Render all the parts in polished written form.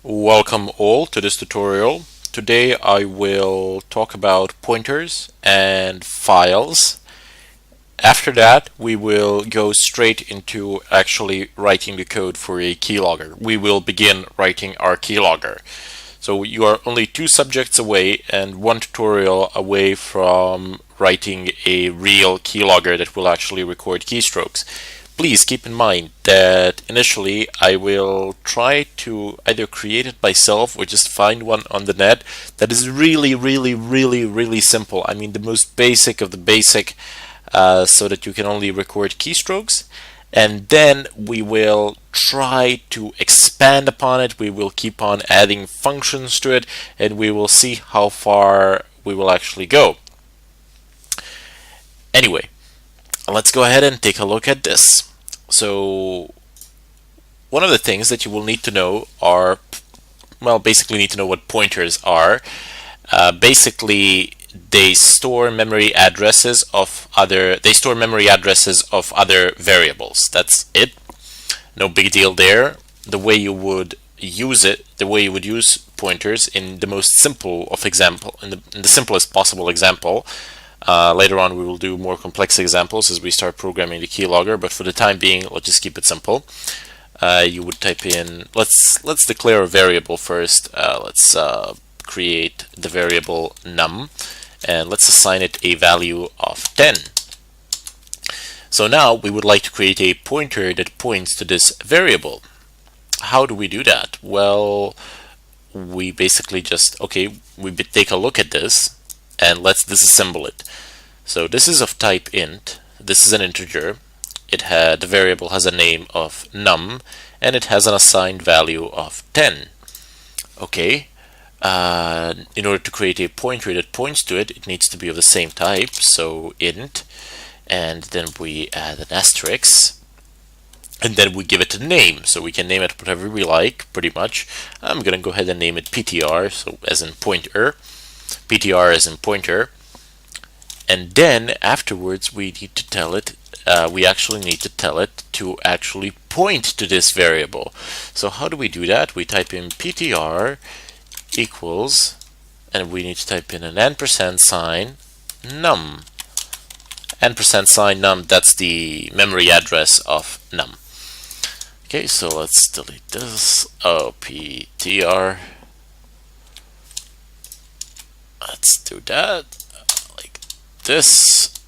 Welcome all to this tutorial. Today I will talk about pointers and files. After that, we will go straight into actually writing the code for a keylogger. We will begin writing our keylogger. So you are only 2 subjects away and 1 tutorial away from writing a real keylogger that will actually record keystrokes. Please keep in mind that initially I will try to either create it myself or just find one on the net that is really simple. I mean the most basic of the basic, so that you can only record keystrokes. And then we will try to expand upon it. We will keep on adding functions to it, and we will see how far we will actually go. Anyway, let's go ahead and take a look at this. So one of the things that you will need to know are, well, basically need to know what pointers are. Basically, they store memory addresses of other variables. That's it. No big deal there. The way you would use pointers in the most simple of example, in the simplest possible example. Later on we will do more complex examples as we start programming the keylogger, but for the time being, let's just keep it simple. You would type in, let's declare a variable first. Let's create the variable num, and let's assign it a value of 10. So now we would like to create a pointer that points to this variable. How do we do that? Well, we basically just, we take a look at this and let's disassemble it. So this is of type int. This is an integer. The variable has a name of num, and it has an assigned value of 10. Okay. In order to create a pointer that points to it, it needs to be of the same type. So int, and then we add an asterisk, and then we give it a name. So we can name it whatever we like, pretty much. I'm gonna go ahead and name it PTR, so as in pointer. PTR as in pointer, and then afterwards we need to tell it, we actually need to tell it to actually point to this variable. So how do we do that? We type in PTR equals, and we need to type in an ampersand sign num. Ampersand sign num, that's the memory address of num. Okay, so let's delete this. PTR. Let's do that like this.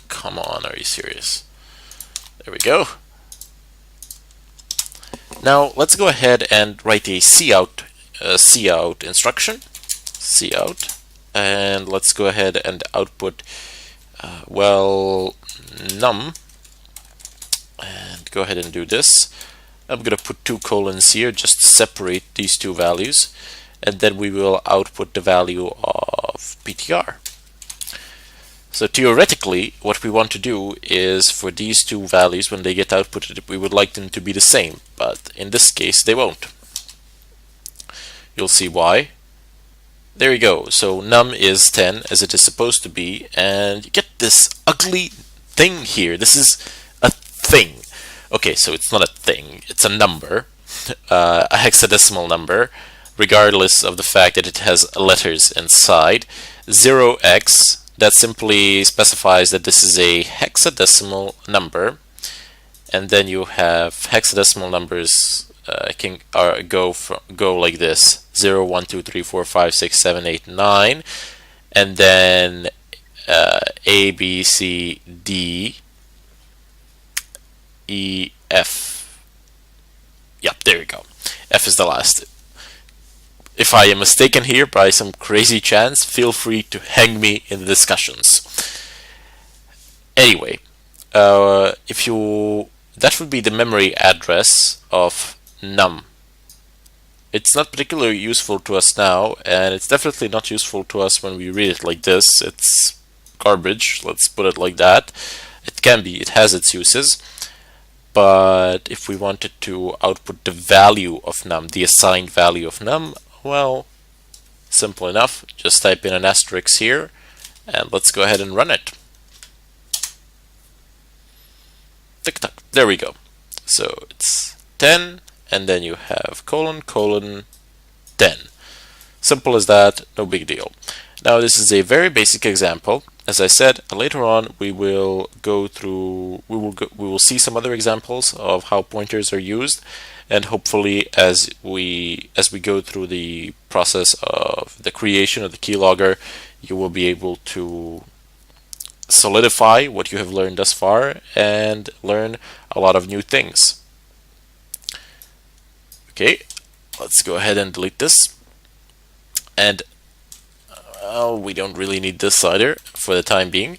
Come on, are you serious? There we go. Now let's go ahead and write a cout instruction. Cout, and let's go ahead and output num, and go ahead and do this. I'm gonna put 2 colons here just to separate these 2 values, and then we will output the value of PTR. So theoretically, what we want to do is for these 2 values, when they get outputted, we would like them to be the same, but in this case they won't. You'll see why. There you go. So num is 10 as it is supposed to be, and you get this ugly thing here. This is a thing. Okay, so it's not a thing, it's a number, a hexadecimal number, regardless of the fact that it has letters inside. 0x, that simply specifies that this is a hexadecimal number, and then you have hexadecimal numbers can go like this: 0, 1, 2, 3, 4, 5, 6, 7, 8, 9, and then A, B, C, D, E, F. Yep, there you go. F is the last. If I am mistaken here by some crazy chance, feel free to hang me in the discussions. Anyway, that would be the memory address of num. It's not particularly useful to us now, and it's definitely not useful to us when we read it like this. It's garbage, let's put it like that. It has its uses. But if we wanted to output the value of num, the assigned value of num, well, simple enough. Just type in an asterisk here, and let's go ahead and run it. Tick tock. There we go. So it's 10, and then you have colon, colon, then. Simple as that, no big deal. Now this is a very basic example. As I said, later on we will go through, we will see some other examples of how pointers are used, and hopefully as we go through the process of the creation of the keylogger, you will be able to solidify what you have learned thus far and learn a lot of new things. Okay, let's go ahead and delete this. And we don't really need this either for the time being.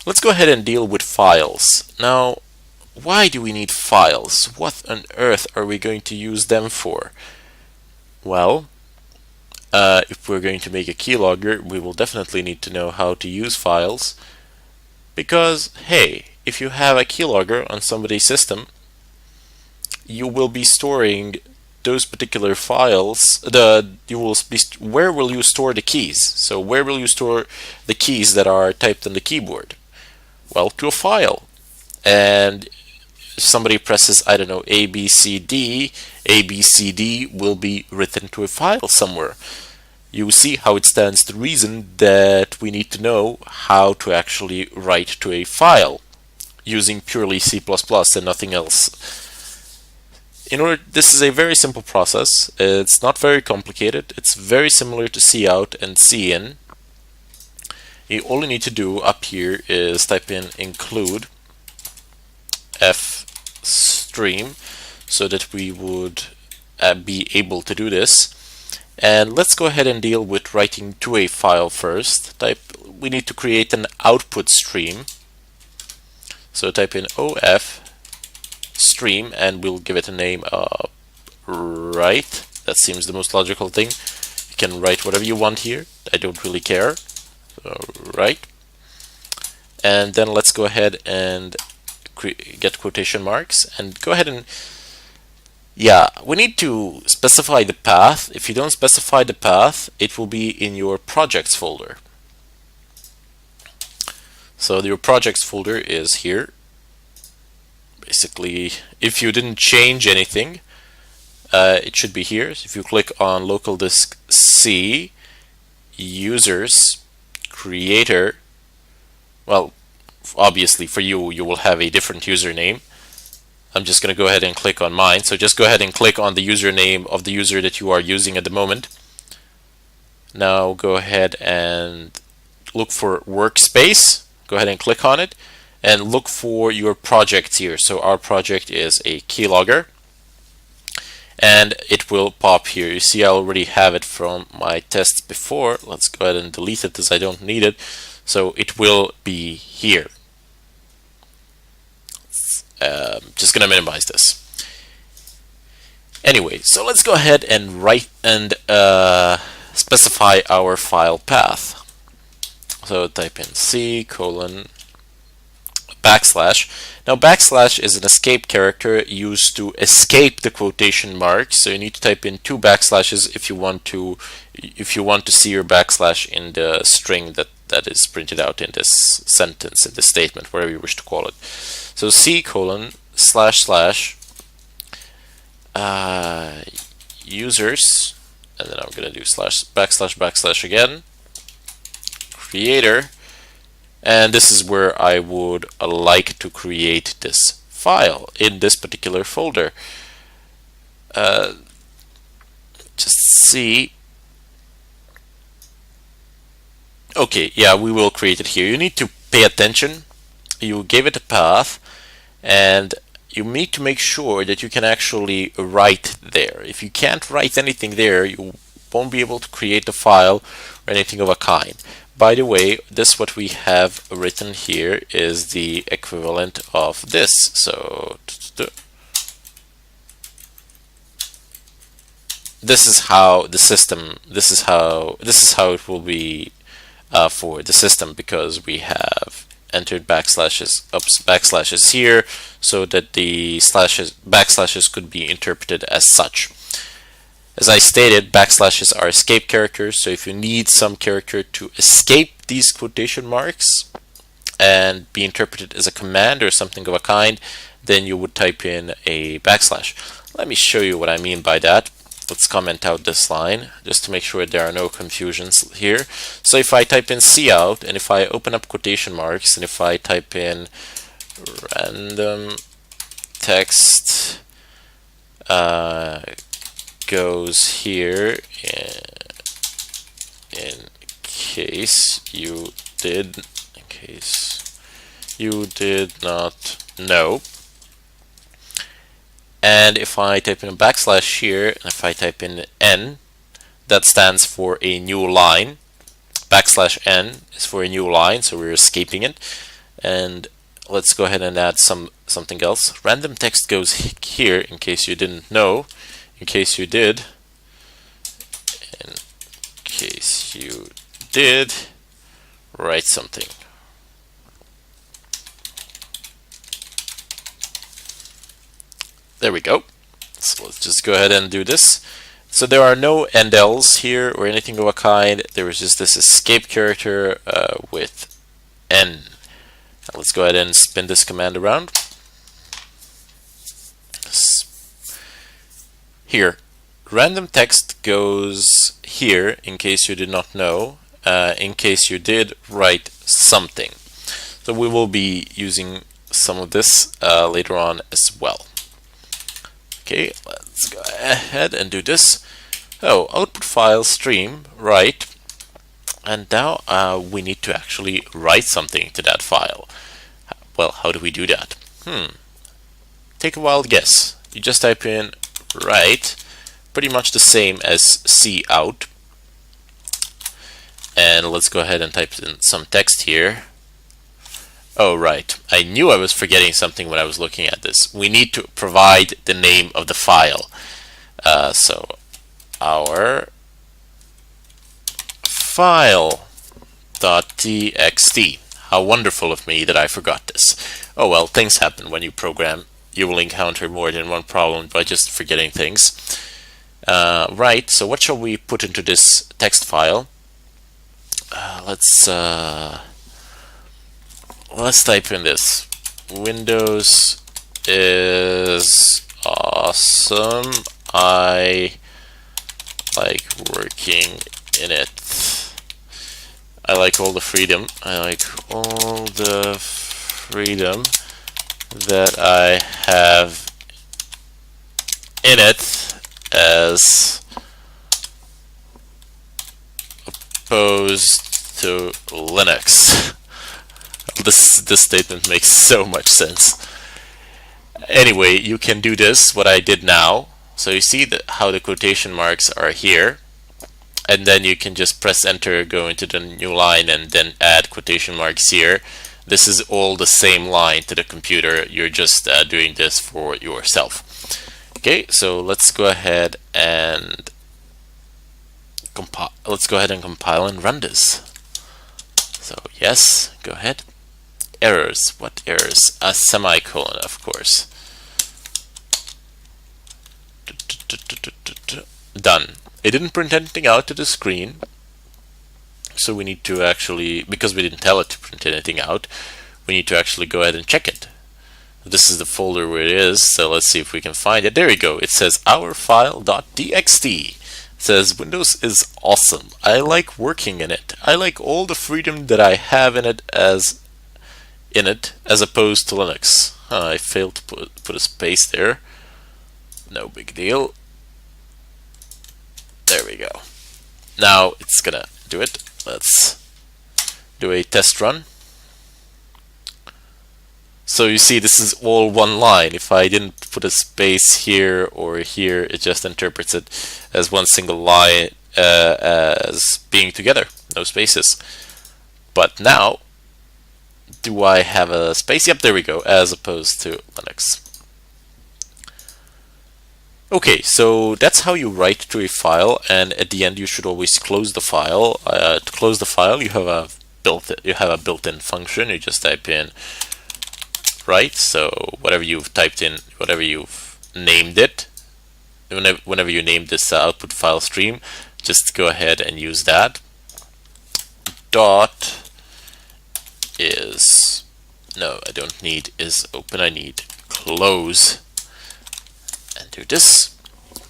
Let's go ahead and deal with files. Now, why do we need files? What on earth are we going to use them for? Well, if we're going to make a keylogger, we will definitely need to know how to use files, because hey, if you have a keylogger on somebody's system, you will be storing those particular files. Where will you store the keys? So where will you store the keys that are typed on the keyboard? Well, to a file. And if somebody presses, I don't know, ABCD, ABCD will be written to a file somewhere. You see how it stands to reason that we need to know how to actually write to a file using purely C++ and nothing else. This is a very simple process. It's not very complicated. It's very similar to cout and cin. All you need to do up here is type in include fstream so that we would be able to do this. And let's go ahead and deal with writing to a file first. We need to create an output stream. So type in of stream and we'll give it a name of write. That seems the most logical thing. You can write whatever you want here. I don't really care. So, write. And then let's go ahead and get quotation marks and go ahead and we need to specify the path. If you don't specify the path, it will be in your projects folder. So your projects folder is here. Basically, if you didn't change anything, it should be here. So if you click on local disk C, users, creator, well, obviously for you will have a different username. I'm just going to go ahead and click on mine. So just go ahead and click on the username of the user that you are using at the moment. Now go ahead and look for workspace. Go ahead and click on it and look for your project here. So our project is a keylogger and it will pop here. You see I already have it from my tests before. Let's go ahead and delete it as I don't need it. So it will be here. Just gonna minimize this. Anyway, so let's go ahead and write and specify our file path. So type in C:\\. Now backslash is an escape character used to escape the quotation marks. So you need to type in 2 backslashes if you want to see your backslash in the string that is printed out in this sentence, in this statement, whatever you wish to call it. So C:\\/ users, and then I'm going to do // again, creator, and this is where I would like to create this file in this particular folder. Just see. Okay, yeah, we will create it here. You need to pay attention. You gave it a path, and you need to make sure that you can actually write there. If you can't write anything there, you won't be able to create the file or anything of a kind. By the way, what we have written here is the equivalent of this. So this is how the system, this is how it will be for the system, because we have entered backslashes here so that the backslashes could be interpreted as such. As I stated, backslashes are escape characters, so if you need some character to escape these quotation marks and be interpreted as a command or something of a kind, then you would type in a backslash. Let me show you what I mean by that. Let's comment out this line just to make sure there are no confusions here. So if I type in cout and if I open up quotation marks and if I type in random text goes here in case you did not know. And if I type in a backslash here, and if I type in n, that stands for a new line. Backslash n is for a new line, so we're escaping it. And let's go ahead and add something else. Random text goes here in case you didn't know. In case you did. In case you did write something. There we go. So let's just go ahead and do this. So there are no endls here or anything of a kind. There is just this escape character with n. Now let's go ahead and spin this command around. Here, random text goes here in case you did not know, in case you did write something. So we will be using some of this later on as well. Okay, let's go ahead and do this. Oh, output file stream, right. And now we need to actually write something to that file. Well, how do we do that? Take a wild guess. You just type in write, pretty much the same as cout. And let's go ahead and type in some text here. Oh, right. I knew I was forgetting something when I was looking at this. We need to provide the name of the file. So our file.txt. How wonderful of me that I forgot this. Oh well, things happen when you program. You will encounter more than one problem by just forgetting things. Right, so what shall we put into this text file? Let's type in this. Windows is awesome. I like working in it. I like all the freedom. I like all the freedom that I have in it as opposed to Linux. This statement makes so much sense. Anyway, you can do this, what I did now. So you see how the quotation marks are here. And then you can just press enter, go into the new line, and then add quotation marks here. This is all the same line to the computer. You're just doing this for yourself. Okay, so let's go ahead and compile. Let's go ahead and compile and run this. So yes, go ahead. Errors. What errors? A semicolon, of course. Done. It didn't print anything out to the screen, so we need to actually, because we didn't tell it to print anything out, we need to actually go ahead and check it. This is the folder where it is, so let's see if we can find it. There we go. It says our file.txt. It says Windows is awesome. I like working in it. I like all the freedom that I have in it as opposed to Linux. I failed to put a space there. No big deal. There we go. Now it's gonna do it. Let's do a test run. So you see, this is all one line. If I didn't put a space here or here, it just interprets it as one single line as being together, no spaces. But now, do I have a space? Yep, there we go, as opposed to Linux. Okay, so that's how you write to a file, and at the end you should always close the file. To close the file, you have a built-in function. You just type in write. So whatever you've typed in, whatever you've named it, whenever you name this output file stream, just go ahead and use that. Dot is, no, I don't need is open. I need close. And do this.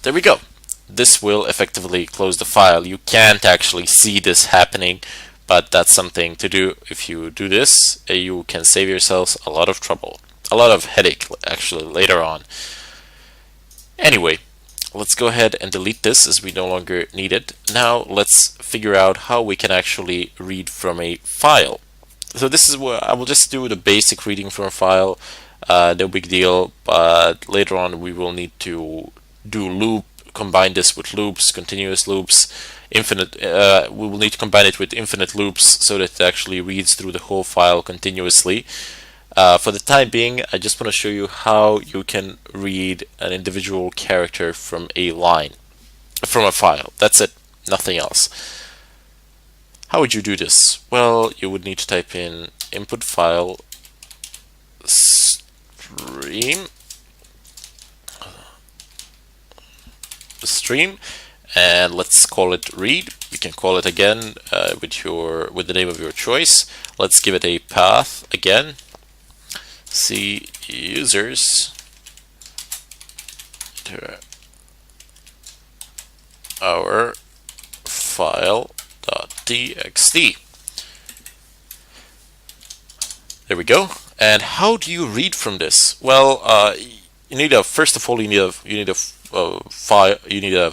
There we go. This will effectively close the file. You can't actually see this happening, but that's something to do. If you do this, you can save yourselves a lot of trouble, a lot of headache actually later on. Anyway, let's go ahead and delete this as we no longer need it. Now let's figure out how we can actually read from a file. So this is where I will just do the basic reading from a file, no big deal, but later on we will need to do loop, combine this with loops, continuous loops, infinite. We will need to combine it with infinite loops so that it actually reads through the whole file continuously. For the time being, I just want to show you how you can read an individual character from a line, from a file. That's it, nothing else. How would you do this? Well, you would need to type in input file stream, and let's call it read. You can call it again with the name of your choice. Let's give it a path again. C users to our file.txt. There we go. And how do you read from this? Well, you need first of all you need a file. You need a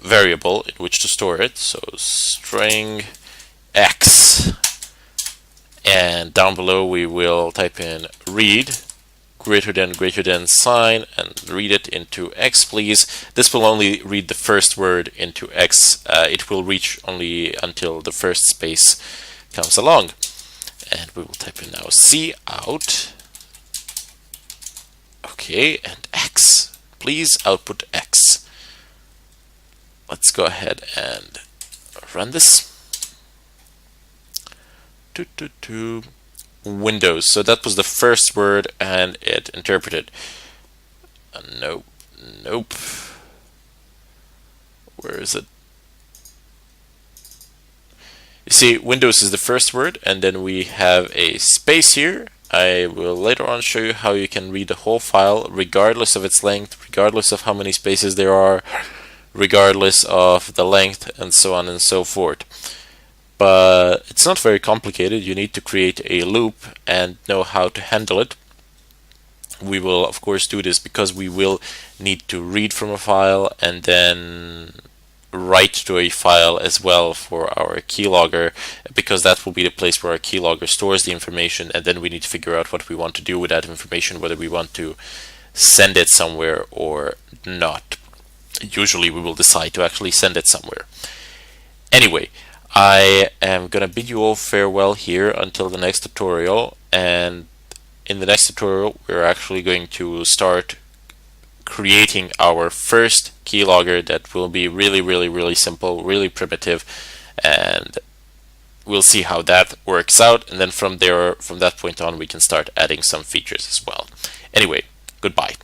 variable in which to store it. So string x, and down below we will type in read greater than sign and read it into x, please. This will only read the first word into x. It will reach only until the first space comes along. And we will type in now C out. Okay, and X. Please output X. Let's go ahead and run this. Windows. So that was the first word and it interpreted. Nope. Where is it? You see, Windows is the first word, and then we have a space here. I will later on show you how you can read the whole file regardless of its length, regardless of how many spaces there are, regardless of the length, and so on and so forth. But it's not very complicated. You need to create a loop and know how to handle it. We will of course do this because we will need to read from a file and then write to a file as well for our keylogger, because that will be the place where our keylogger stores the information, and then we need to figure out what we want to do with that information, whether we want to send it somewhere or not. Usually we will decide to actually send it somewhere. Anyway, I am gonna bid you all farewell here until the next tutorial, and in the next tutorial we're actually going to start creating our first keylogger that will be really simple, really primitive, and we'll see how that works out, and then from that point on we can start adding some features as well. Anyway, goodbye.